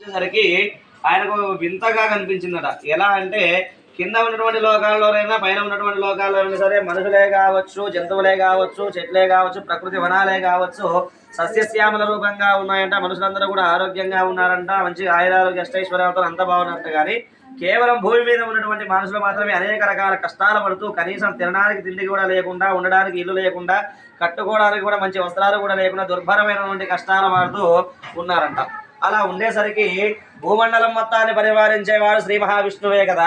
వచ్చేసరికి ఆయనకు వింతగా కనిపించిందట. ఎలా అంటే కింద ఉన్నటువంటి లోకాల్లోనైనా పైన ఉన్నటువంటి లోకాల్లోనైనా సరే మనుషులే కావచ్చు, జంతువులే కావచ్చు, చెట్లే కావచ్చు, ప్రకృతి వనాలే కావచ్చు సస్యశ్యామల రూపంగా ఉన్నాయంట. మనుషులందరూ కూడా ఆరోగ్యంగా ఉన్నారంట, మంచి ఆయురారోగ్య అష్టైశ్వర్యాలతో అంత బాగున్నారంట. కానీ కేవలం భూమి మీద ఉన్నటువంటి మనుషులు మాత్రమే అనేక రకాల కష్టాలు పడుతూ కనీసం తినడానికి తిండి కూడా లేకుండా, ఉండడానికి ఇల్లు లేకుండా, కట్టుకోవడానికి కూడా మంచి వస్త్రాలు కూడా లేకుండా దుర్భరమైనటువంటి కష్టాలు పడుతూ ఉన్నారంట. అలా ఉండేసరికి భూమండలం మొత్తాన్ని పరిపాలించేవాడు శ్రీ మహావిష్ణువే కదా.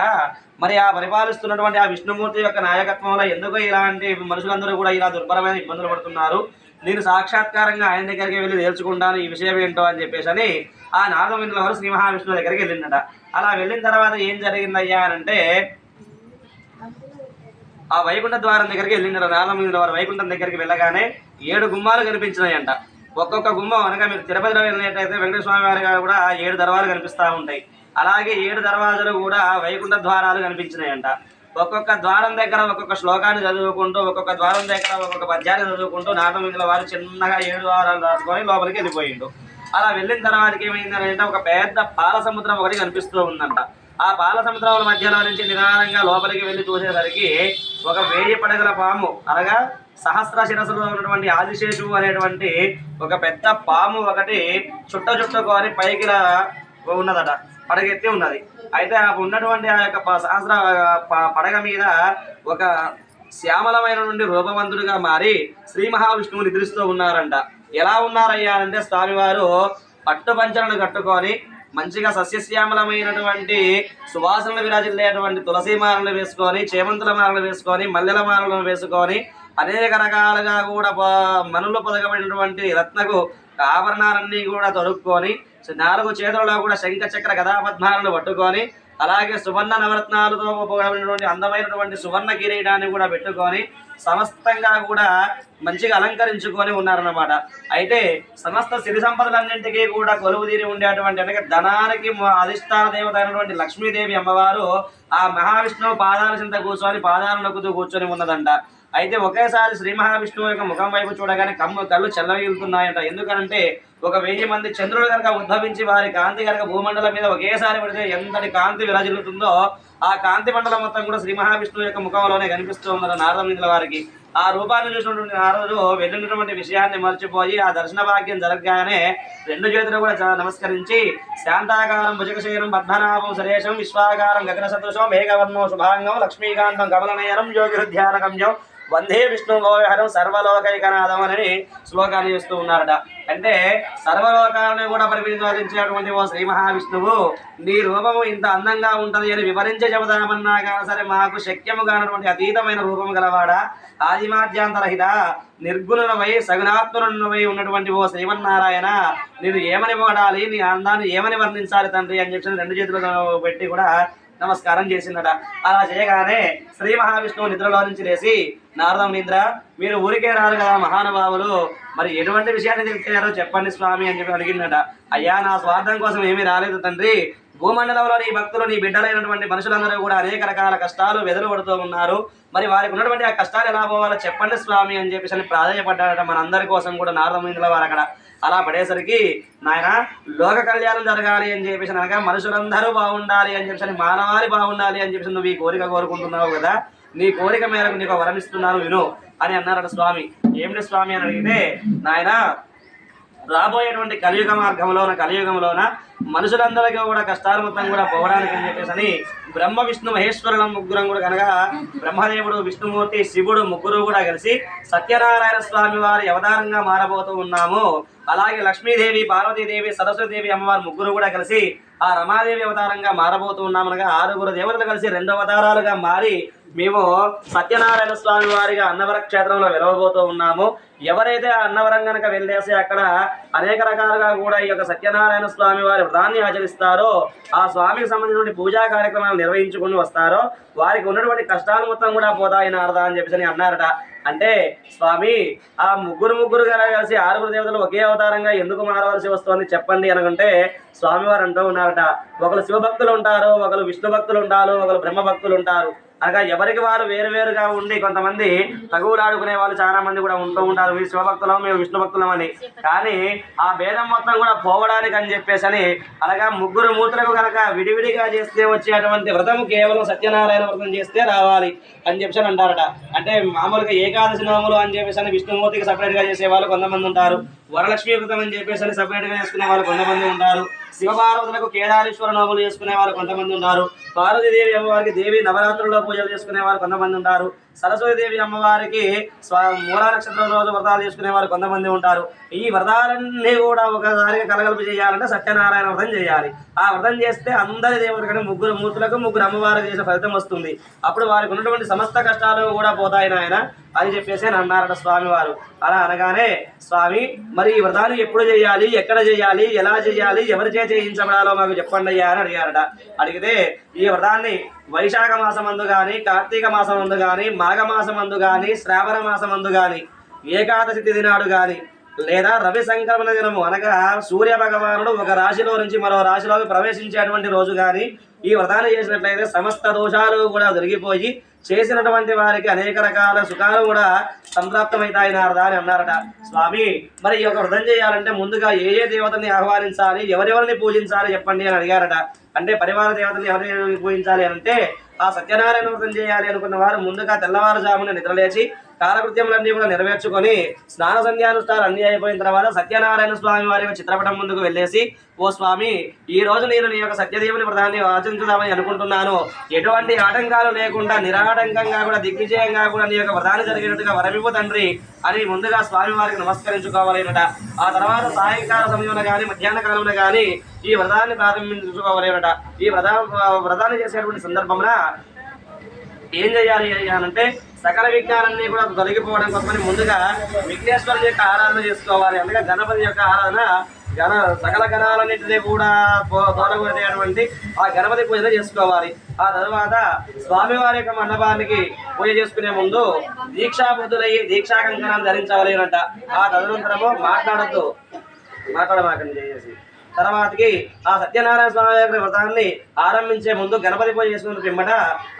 మరి ఆ పరిపాలిస్తున్నటువంటి ఆ విష్ణుమూర్తి యొక్క నాయకత్వంలో ఎందుకు ఇలాంటి మనుషులందరూ కూడా ఇలా దుర్భరమైన ఇబ్బందులు పడుతున్నారు, నేను సాక్షాత్కారంగా ఆయన దగ్గరికి వెళ్ళి తేల్చుకుంటాను ఈ విషయం ఏంటో అని చెప్పేసి అని ఆ నారదమునుల వారు శ్రీ మహావిష్ణువు దగ్గరికి వెళ్ళిందట. అలా వెళ్ళిన తర్వాత ఏం జరిగిందయ్యా అని అంటే ఆ వైకుంఠ ద్వారం దగ్గరికి వెళ్ళిందట. నారదమునుల వారు వైకుంఠం దగ్గరికి వెళ్ళగానే 7 గుమ్మాలు కనిపించినాయంట. ఒక్కొక్క గుమ్మం అనగా మీరు తిరుపతిలో వెళ్ళినట్టయితే వెంకటేశ్వర స్వామి వారి కూడా 7 దర్వాలు కనిపిస్తూ ఉంటాయి. అలాగే 7 దర్వాజలు కూడా వైకుంఠ ద్వారాలు కనిపించినాయంట. ఒక్కొక్క ద్వారం దగ్గర ఒక్కొక్క శ్లోకాన్ని చదువుకుంటూ, ఒక్కొక్క ద్వారం దగ్గర ఒక్కొక్క పద్యాన్ని చదువుకుంటూ నారదమునుల వారు చిన్నగా 7 ద్వారాలు దాటుకొని లోపలికి వెళ్ళిపోయిండు. అలా వెళ్ళిన తర్వాతకి ఏమైందంటే ఒక పెద్ద పాల సముద్రం ఒకటి కనిపిస్తూ ఉందంట. ఆ పాల సముద్రాల మధ్యలో నుంచి నిదానంగా లోపలికి వెళ్ళి చూసేసరికి ఒక 1000 పడగల పాము అనగా సహస్ర శిరస్సులో ఉన్నటువంటి ఆదిశేషువు అనేటువంటి ఒక పెద్ద పాము ఒకటి చుట్టుకొని పైకి ఉన్నదట, పడగెత్తి ఉన్నది. అయితే ఆ ఉన్నటువంటి ఆ యొక్క సహస్ర పడగ మీద ఒక శ్యామలమైన నుండి రూపవంతుడిగా మారి శ్రీ మహావిష్ణువు నిద్రిస్తూ ఉన్నారంట. ఎలా ఉన్నారయ్యా అంటే స్వామివారు పట్టు పంచలను కట్టుకొని మంచిగా సస్యశ్యామలమైనటువంటి సువాసనలు విరాజిల్లేటువంటి తులసి మాలలు వేసుకొని, చేమంతుల మాలలు వేసుకొని, మల్లెల మాలలను వేసుకొని, అనేక రకాలుగా కూడా మనులు పొదగబడినటువంటి రత్నకు ఆభరణాలన్నీ కూడా తొడుక్కొని, 4 చేతులలో కూడా శంఖ చక్ర గదాపద్మాలను పట్టుకొని, అలాగే సువర్ణ నవరత్నాలతో పోగబడినటువంటి అందమైనటువంటి సువర్ణ కిరీటాన్ని కూడా పెట్టుకొని సమస్తంగా కూడా మంచిగా అలంకరించుకొని ఉన్నారన్నమాట. అయితే సమస్త సిరి సంపదలన్నింటికీ కూడా కొలువు తీరి ఉండేటువంటి అంటే ధనానికి అధిష్టాన దేవత అయినటువంటి లక్ష్మీదేవి అమ్మవారు ఆ మహావిష్ణువు పాదాల చింత కూర్చొని పాదాలు నొక్కుతూ కూర్చొని ఉన్నదంట. అయితే ఒకేసారి శ్రీ మహావిష్ణువు యొక్క ముఖం వైపు చూడగానే కళ్ళు చెల్లగిలుతున్నాయంట. ఎందుకనంటే ఒక 1000 మంది చంద్రులు కనుక ఉద్భవించి వారి కాంతి కనుక భూమండలం మీద ఒకేసారి పడితే ఎంతటి కాంతి విరాజిల్లుతుందో ఆ కాంతి మండలం మొత్తం కూడా శ్రీ మహావిష్ణువు యొక్క ముఖంలోనే కనిపిస్తూ ఉన్నారు నారదమునుల వారికి. ఆ రూపాన్ని చూసినటువంటి నారదుడు వెళ్ళినటువంటి విషయాన్ని మర్చిపోయి ఆ దర్శన భాగ్యం జరగగానే 2 చేతులు కూడా నమస్కరించి శాంతాకారం భుజగశయనం పద్మనాభం సురేశం విశ్వాకారం గగన సదృశం మేఘవర్ణం శుభాంగం లక్ష్మీకాంతం కమలనయనం యోగిహృధ్యానగమ్యం వందే విష్ణు గోవిహరం సర్వలోకైకనాథం అని శ్లోకాన్ని చేస్తూ ఉన్నారట. అంటే సర్వలోకాలను కూడా పరిపాలించేటువంటి ఓ శ్రీ మహావిష్ణువు నీ రూపము ఇంత అందంగా ఉంటుంది అని వివరించి చెబుదామన్నా కానీ సరే మాకు శక్యము కానటువంటి అతీతమైన రూపము గలవాడా, ఆదిమాధ్యాంతరహిత నిర్గుణులమై సగుణాత్మనులమై ఉన్నటువంటి ఓ శ్రీమన్నారాయణ, నేను ఏమని వాడాలి, నీ అందాన్ని ఏమని వర్ణించాలి తండ్రి అని చెప్పి 2 చేతులు పెట్టి కూడా నమస్కారం చేసిందట. అలా చేయగానే శ్రీ మహావిష్ణువు నిద్రలో నుంచి లేచి నారదమునింద్ర, మీరు ఊరికే రారు కదా మహానుభావులు, మరి ఎటువంటి విషయాన్ని తెలిపారో చెప్పండి స్వామి అని చెప్పి అడిగిందట. అయ్యా, నా స్వార్థం కోసం ఏమీ రాలేదు తండ్రి. భూమండలంలో నీ భక్తులు నీ బిడ్డలైనటువంటి మనుషులందరూ కూడా అనేక రకాల కష్టాలు వెదులుపడుతూ ఉన్నారు. మరి వారికి ఉన్నటువంటి ఆ కష్టాలు ఎలా పోవాలో చెప్పండి స్వామి అని చెప్పేసి ప్రాధాన్యపడ్డాడట మనందరి కోసం కూడా నారదమునుల వారు అక్కడ. అలా పడేసరికి నాయన లోక కళ్యాణం జరగాలి అని చెప్పేసి అనగా మనుషులందరూ బాగుండాలి అని చెప్పేసి మానవాళి బాగుండాలి అని చెప్పేసి నువ్వు ఈ కోరిక కోరుకుంటున్నావు కదా, నీ కోరిక మేరకు నీకు వరమిస్తున్నాను విను అని అన్నారట స్వామి. ఏమిటి స్వామి అని అడిగితే, నాయన రాబోయేటువంటి కలియుగంలోన మనుషులందరికీ కూడా కష్టాలు మొత్తం కూడా పోవడానికి అని చెప్పేసి అని బ్రహ్మ విష్ణు మహేశ్వరుల ముగ్గురం కూడా కనుక బ్రహ్మదేవుడు విష్ణుమూర్తి శివుడు ముగ్గురు కూడా కలిసి సత్యనారాయణ స్వామి వారి అవతారంగా మారబోతూ ఉన్నాము. అలాగే లక్ష్మీదేవి, పార్వతీదేవి, సరస్వతీదేవి అమ్మవారు ముగ్గురు కూడా కలిసి ఆ రమాదేవి అవతారంగా మారబోతూ ఉన్నామనగా 6 దేవతలు కలిసి 2 అవతారాలుగా మారి మేము సత్యనారాయణ స్వామి వారిగా అన్నవర క్షేత్రంలో వెలవబోతూ ఉన్నాము. ఎవరైతే ఆ అన్నవరం కనుక వెళ్ళేసి అక్కడ అనేక రకాలుగా కూడా ఈ యొక్క సత్యనారాయణ స్వామి వారి వ్రతాన్ని ఆచరిస్తారో, ఆ స్వామికి సంబంధించిన పూజా కార్యక్రమాలు నిర్వహించుకుని వస్తారో వారికి ఉన్నటువంటి కష్టాలు మొత్తం కూడా పోతాయి నారదా అని చెప్పేసి అన్నారట. అంటే స్వామి ఆ ముగ్గురు కలిసి 6 దేవతలు ఒకే అవతారంగా ఎందుకు మారవలసి వస్తుంది చెప్పండి అనుకుంటే స్వామివారు అంటూ ఉన్నారట, ఒకరు శివభక్తులు ఉంటారు, ఒకరు విష్ణు భక్తులు ఉంటారు, ఒకరు బ్రహ్మ భక్తులు ఉంటారు. అనగా ఎవరికి వారు వేరువేరుగా ఉండి కొంతమంది తగువులు ఆడుకునే వాళ్ళు చాలా మంది కూడా ఉంటూ ఉంటారు. మీరు శివభక్తులం, మేము విష్ణు భక్తులం అని. కానీ ఆ భేదం మొత్తం కూడా పోవడానికి అని చెప్పేసి అని అనగా ముగ్గురు మూర్తులకు కనుక విడివిడిగా చేస్తే వచ్చేటువంటి వ్రతం కేవలం సత్యనారాయణ వ్రతం చేస్తే రావాలి అని చెప్పేసి అంటారట. అంటే మామూలుగా ఏకాదశి నోములు అని చెప్పేసి అని విష్ణుమూర్తికి సపరేట్గా చేసే వాళ్ళు కొంతమంది ఉంటారు. వరలక్ష్మీ వ్రతం అని చెప్పేసి అని సపరేట్గా చేసుకునే వాళ్ళు కొంతమంది ఉంటారు. శివపార్వతులకు కేదారేశ్వర నోములు చేసుకునే వాళ్ళు కొంతమంది ఉంటారు. పార్వతీదేవి అమ్మవారికి దేవి నవరాత్రుల్లో పూజలు చేసుకునే వారు కొంతమంది ఉంటారు. సరస్వతీదేవి అమ్మవారికి మూలా నక్షత్రం రోజు వ్రతాలు చేసుకునే వారు కొంతమంది ఉంటారు. ఈ వ్రతాలన్నీ కూడా ఒకసారిగా కలగలుపు చేయాలంటే సత్యనారాయణ వ్రతం చేయాలి. ఆ వ్రతం చేస్తే అందరి దేవుడికి ముగ్గురు మూర్తులకు ముగ్గురు అమ్మవారికి చేసిన ఫలితం వస్తుంది. అప్పుడు వారికి ఉన్నటువంటి సమస్త కష్టాలు కూడా పోతాయి నాయన అని చెప్పేసి అన్నారట స్వామివారు. అలా అనగానే స్వామి మరి ఈ వ్రతాన్ని ఎప్పుడు చేయాలి, ఎక్కడ చేయాలి, ఎలా చేయాలి, ఎవరి చేత చేయించబడాలో మాకు చెప్పండి అయ్యా అని అడిగారట. అడిగితే ఈ వ్రతాన్ని వైశాఖ మాసమందు కానీ, కార్తీక మాసమందు కానీ, మాఘమాసమందు కానీ, శ్రావణ మాసమందు కానీ, ఏకాదశి తిథి నాడు కానీ, లేదా రవి సంక్రమణ దినము అనగా సూర్య భగవానుడు ఒక రాశిలో నుంచి మరో రాశిలోకి ప్రవేశించేటువంటి రోజు కానీ ఈ వ్రతాన్ని చేసినట్లయితే సమస్త దోషాలు కూడా దొరికిపోయి చేసినటువంటి వారికి అనేక రకాల సుఖాలు కూడా సంప్రాప్తమవుతాయి నారదా అని అన్నారట. స్వామి మరి ఈ యొక్క వ్రతం చేయాలంటే ముందుగా ఏ ఏ దేవతల్ని ఆహ్వానించాలి, ఎవరెవరిని పూజించాలి చెప్పండి అని అడిగారట. అంటే పరివార దేవతల్ని ఎవరిని పూజించాలి అంటే ఆ సత్యనారాయణ వ్రతం చేయాలి అనుకున్న వారు ముందుగా తెల్లవారుజామున నిద్రలేచి కాలకృత్యములన్నీ కూడా నెరవేర్చుకొని స్నాన సంధ్యానుష్ఠాలు అన్నీ అయిపోయిన తర్వాత సత్యనారాయణ స్వామి వారి చిత్రపటం ముందుకు వెళ్ళేసి, ఓ స్వామి ఈ రోజు నేను నీ యొక్క సత్యదేవుని వ్రతాన్ని ఆచరించుదామని అనుకుంటున్నాను. ఎటువంటి ఆటంకాలు లేకుండా నిరాటంకంగా కూడా దిగ్విజయంగా కూడా నీ యొక్క వ్రతాన్ని జరిగినట్టుగా వరమివ్వు తండ్రి అని ముందుగా స్వామి వారికి నమస్కరించుకోవాలేనట. ఆ తర్వాత సాయంకాల సమయంలో కానీ మధ్యాహ్న కాలంలో కానీ ఈ వ్రతాన్ని ప్రారంభించుకోవాలేనట. ఈ వ్రతాన్ని చేసేటువంటి సందర్భంలో ఏం చేయాలి అంటే సకల విజ్ఞానాన్ని కూడా తొలగిపోవడం కోసమని ముందుగా విఘ్నేశ్వరుని యొక్క ఆరాధన చేసుకోవాలి. అందుకే గణపతి యొక్క ఆరాధన సకల గణాలన్నింటినీ కూడా తోడగొట్టేటువంటి ఆ గణపతి పూజలు చేసుకోవాలి. ఆ తర్వాత స్వామివారి యొక్క మండపానికి పూజ చేసుకునే ముందు దీక్షాబుద్ధులయ్యి దీక్షా కంకణాన్ని ధరించవలేనంట. ఆ తదనంతరము మాట్లాడమాకండి చేసి తర్వాతకి ఆ సత్యనారాయణ స్వామి యొక్క వ్రతాన్ని ఆరంభించే ముందు గణపతి పూజ చేసుకున్న పిమ్మట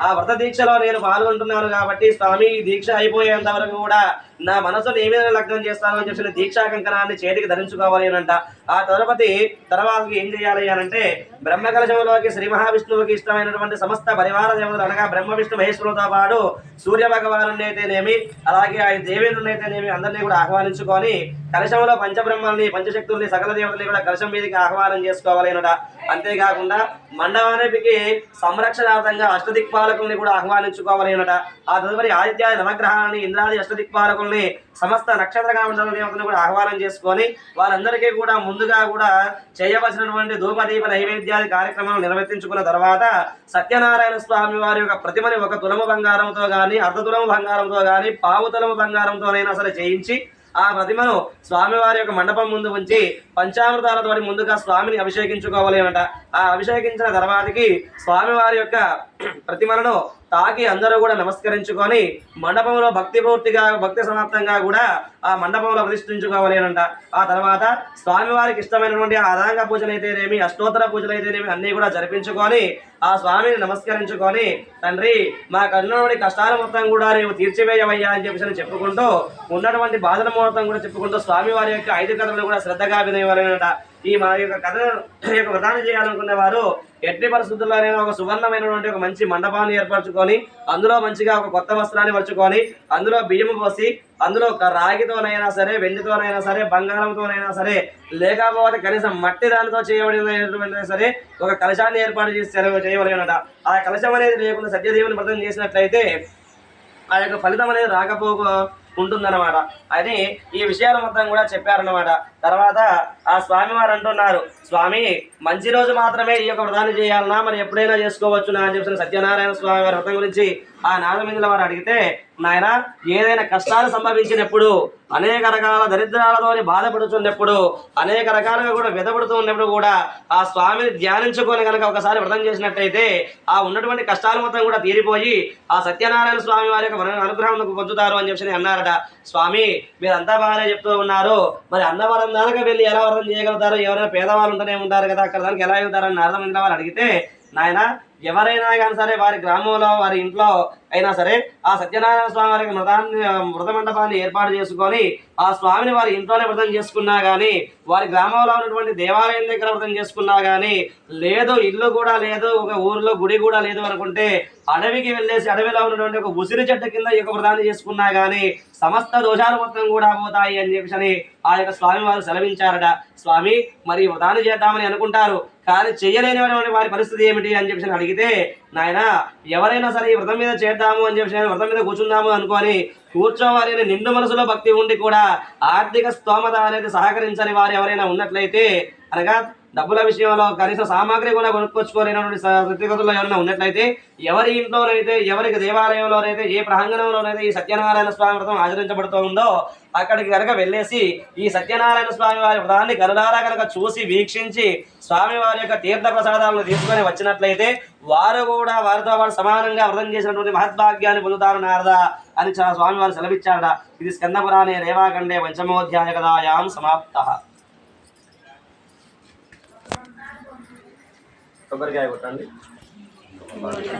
ఆ వ్రత దీక్షలో నేను పాల్గొంటున్నాను కాబట్టి స్వామి ఈ దీక్ష అయిపోయేంత వరకు కూడా నా మనసును ఏ విధంగా లగ్నం చేస్తాను అని చెప్పిన దీక్షా కంకణాన్ని చేతికి ధరించుకోవాలి అనంట. ఆ తర్వాతకి ఏం చేయాలి అనంటే బ్రహ్మకలశంలోకి శ్రీ మహావిష్ణువుకి ఇష్టమైనటువంటి సమస్త పరివార దేవతలు అనగా బ్రహ్మ విష్ణు మహేశ్వరులతో పాటు సూర్య భగవాను అయితేనేమి అలాగే ఆయన దేవేంద్రుని అయితేనేమి అందరినీ కూడా ఆహ్వానించుకొని కలశంలో పంచబ్రహ్మల్ని పంచశక్తుల్ని సకల దేవతల్ని కూడా కలశం మీదకి ఆహ్వానం చేసుకోవాలి అనట. అంతేకాకుండా మండపానికి సంరక్షణార్థంగా అష్టదిక్పాలకుల్ని కూడా ఆహ్వానించుకోవాలి అనట. ఆ తదుపరి ఆదిత్యాది నవగ్రహాలని ఇంద్రాది అష్టదిక్పాలకుల్ని సమస్త నక్షత్ర దేవతలను కూడా ఆహ్వానం చేసుకొని వారందరికీ కూడా ముందుగా కూడా చేయవలసినటువంటి ధూపదీప నైవేద్యాది కార్యక్రమాలు నిర్వర్తించుకున్న తర్వాత సత్యనారాయణ స్వామి వారి యొక్క ప్రతిమని 1 తులము బంగారంతో కానీ, అర్ధ తులము బంగారంతో కానీ, పావు తులము బంగారంతోనైనా సరే చేయించి ఆ ప్రతిమను స్వామివారి యొక్క మండపం ముందు ఉంచి పంచామృతాలతో ముందుగా స్వామిని అభిషేకించుకోవాలి అన్నమాట. ఆ అభిషేకించిన తర్వాతకి స్వామివారి యొక్క ప్రతిమలను తాకి అందరూ కూడా నమస్కరించుకొని మండపంలో భక్తి సమాప్తంగా కూడా ఆ మండపంలో ప్రతిష్ఠించుకోవాలి అనంట. ఆ తర్వాత స్వామివారికి ఇష్టమైనటువంటి ఆదాంగ పూజలు అయితేనేమి, అష్టోత్తర పూజలు అయితేనేమి అన్నీ కూడా జరిపించుకొని ఆ స్వామిని నమస్కరించుకొని, తండ్రి మా కన్నోడి కష్టాల మొత్తం కూడా నీవు తీర్చివేయవయ్యా అని చెప్పేసి చెప్పుకుంటూ ఉన్నటువంటి బాధల మొత్తం కూడా చెప్పుకుంటూ స్వామివారి యొక్క 5 కథలు కూడా శ్రద్ధగా వినేవారనట. ఈ మా యొక్క కథ యొక్క వ్రతాన్ని చేయాలనుకునే వారు ఎట్టి పరిస్థితుల్లోనైనా ఒక సువర్ణమైనటువంటి ఒక మంచి మండపాన్ని ఏర్పరచుకొని అందులో మంచిగా ఒక కొత్త వస్త్రాన్ని పరుచుకొని అందులో బియ్యము పోసి అందులో రాగితోనైనా సరే, వెండితోనైనా సరే, బంగారంతోనైనా సరే, లేకపోతే కనీసం మట్టి దానితో చేయబడినటువంటి సరే ఒక కలశాన్ని ఏర్పాటు చేసి చేయవలెనట. ఆ కలశం అనేది లేకుండా సత్యదేవుని వ్రతం చేసినట్లయితే ఆ యొక్క ఫలితం అనేది ఉంటుందన్నమాట అని ఈ విషయాల మొత్తం కూడా చెప్పారన్నమాట. తర్వాత ఆ స్వామివారు అంటున్నారు, స్వామి మంచి రోజు మాత్రమే ఈ యొక్క వ్రతాన్ని చేయాలన్నా మరి ఎప్పుడైనా చేసుకోవచ్చునా అని చెప్పిన సత్యనారాయణ స్వామి వారి వ్రతం గురించి ఆ నాగమిందుల వారు అడిగితే, నాయన ఏదైనా కష్టాలు సంభవించినప్పుడు, అనేక రకాల దరిద్రాలతో బాధపడుతున్నప్పుడు, అనేక రకాలుగా కూడా వెదపడుతూ ఉన్నప్పుడు కూడా ఆ స్వామిని ధ్యానించుకొని కనుక ఒకసారి వ్రతం చేసినట్టయితే ఆ ఉన్నటువంటి కష్టాలు మొత్తం కూడా తీరిపోయి ఆ సత్యనారాయణ స్వామి వారి యొక్క అనుగ్రహం పొందుతారు అని చెప్పి అన్నారట. స్వామి మీరంతా బాగానే చెప్తూ ఉన్నారు, మరి అన్నవరం దానికి వెళ్ళి ఎలా వ్రతం చేయగలుగుతారు? ఎవరైనా పేదవాళ్ళు ఉంటూనే ఉంటారు కదా, అక్కడ దానికి ఎలా వెళ్తారని నారదమింద్ర వారు అడిగితే, నాయన ఎవరైనా కానీ సరే వారి గ్రామంలో వారి ఇంట్లో అయినా సరే ఆ సత్యనారాయణ స్వామి వారికి మృత మండపాన్ని ఏర్పాటు చేసుకొని ఆ స్వామిని వారి ఇంట్లోనే వ్రతం చేసుకున్నా కానీ వారి గ్రామంలో ఉన్నటువంటి దేవాలయం దగ్గర వ్రతం చేసుకున్నా కానీ లేదు ఇల్లు కూడా లేదు ఒక ఊరిలో గుడి కూడా లేదు అనుకుంటే అడవికి వెళ్ళేసి అడవిలో ఉన్నటువంటి ఒక ఉసిరి చెట్టు కింద ఈ యొక్క వ్రతాన్ని చేసుకున్నా కానీ సమస్త దోషాలు మొత్తం కూడా పోతాయి అని చెప్పేసి ఆ యొక్క స్వామి వారు సెలవించారట. స్వామి మరి వ్రతాన్ని చేద్దామని అనుకుంటారు కానీ చెయ్యలేని వారి పరిస్థితి ఏమిటి అని చెప్పేసి అడిగితే, నాయన ఎవరైనా సరే ఈ వ్రతం మీద చేద్దాము అని చెప్పేసి వ్రతం మీద కూర్చుందాము అనుకొని కూర్చోవాలి అని నిండు మనసులో భక్తి ఉండి కూడా ఆర్థిక స్తోమత అనేది సహకరించని వారు ఎవరైనా ఉన్నట్లయితే, అనగా డబ్బుల విషయంలో కనీస సామాగ్రి కూడా కొనుక్కొచ్చుకోలేనటువంటి స్థితిగతుల్లో ఎవరైనా ఉన్నట్లయితే, ఎవరి ఇంట్లోనైతే ఎవరికి దేవాలయంలోనైతే ఏ ప్రాంగణంలోనైతే ఈ సత్యనారాయణ స్వామి వ్రతం ఆచరించబడుతూ ఉందో అక్కడికి కనుక వెళ్ళేసి ఈ సత్యనారాయణ స్వామి వారి వ్రతాన్ని కనులారా కనుక చూసి వీక్షించి స్వామివారి యొక్క తీర్థ ప్రసాదాలను తీసుకొని వచ్చినట్లయితే వారు కూడా వారితో పాటు సమానంగా వ్రతం చేసినటువంటి మహద్భాగ్యాన్ని పొందుతారు నారదా అని స్వామివారు సెలవిచ్చారట. ఇది స్కందపురాణే రేవాఖండే పంచమోధ్యాయ కథాయాం సమాప్తః. కొబ్బరికాయ కొట్టండి.